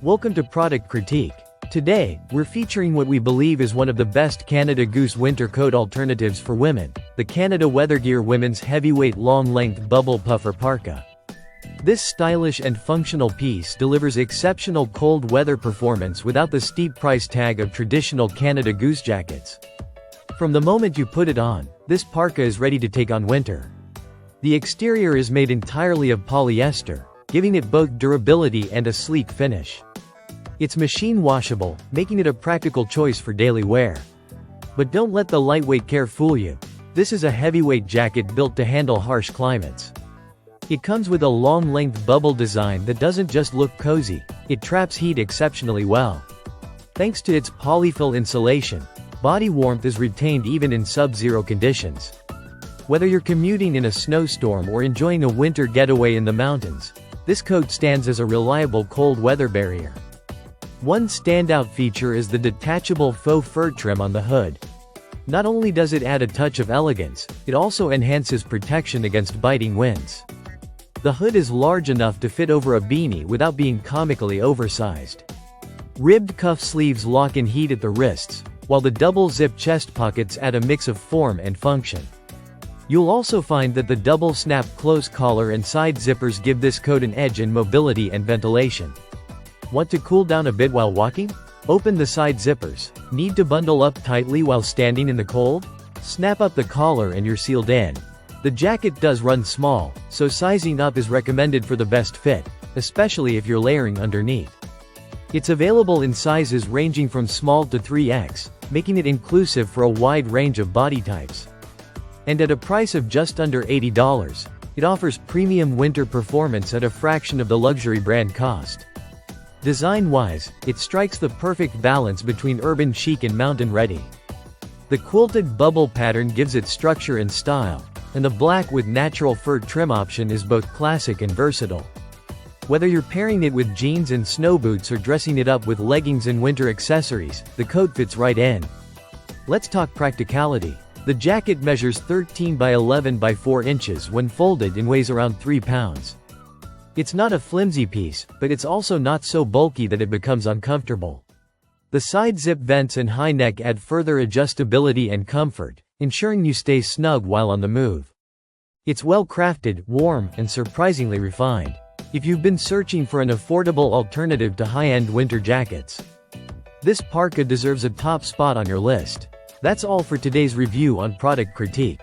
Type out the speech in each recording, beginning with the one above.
Welcome to Product Critique. Today, we're featuring what we believe is one of the best Canada Goose winter coat alternatives for women, the Canada Weathergear Women's Heavyweight Long-Length Bubble Puffer Parka. This stylish and functional piece delivers exceptional cold weather performance without the steep price tag of traditional Canada Goose jackets. From the moment you put it on, this parka is ready to take on winter. The exterior is made entirely of polyester, giving it both durability and a sleek finish. It's machine washable, making it a practical choice for daily wear. But don't let the lightweight care fool you. This is a heavyweight jacket built to handle harsh climates. It comes with a long-length bubble design that doesn't just look cozy, it traps heat exceptionally well. Thanks to its polyfill insulation, body warmth is retained even in sub-zero conditions. Whether you're commuting in a snowstorm or enjoying a winter getaway in the mountains, this coat stands as a reliable cold weather barrier. One standout feature is the detachable faux fur trim on the hood. Not only does it add a touch of elegance, it also enhances protection against biting winds. The hood is large enough to fit over a beanie without being comically oversized. Ribbed cuff sleeves lock in heat at the wrists, while the double-zip chest pockets add a mix of form and function. You'll also find that the double-snap close collar and side zippers give this coat an edge in mobility and ventilation. Want to cool down a bit while walking? Open the side zippers. Need to bundle up tightly while standing in the cold? Snap up the collar and you're sealed in. The jacket does run small, so sizing up is recommended for the best fit, especially if you're layering underneath. It's available in sizes ranging from small to 3X, making it inclusive for a wide range of body types. And at a price of just under $80, it offers premium winter performance at a fraction of the luxury brand cost. Design-wise, it strikes the perfect balance between urban chic and mountain-ready. The quilted bubble pattern gives it structure and style, and the black with natural fur trim option is both classic and versatile. Whether you're pairing it with jeans and snow boots or dressing it up with leggings and winter accessories, the coat fits right in. Let's talk practicality. The jacket measures 13 by 11 by 4 inches when folded and weighs around 3 pounds. It's not a flimsy piece, but it's also not so bulky that it becomes uncomfortable. The side zip vents and high neck add further adjustability and comfort, ensuring you stay snug while on the move. It's well crafted, warm, and surprisingly refined. If you've been searching for an affordable alternative to high-end winter jackets, this parka deserves a top spot on your list. That's all for today's review on Product Critique.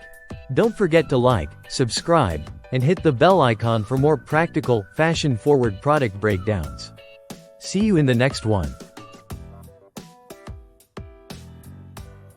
Don't forget to like, subscribe, and hit the bell icon for more practical, fashion-forward product breakdowns. See you in the next one.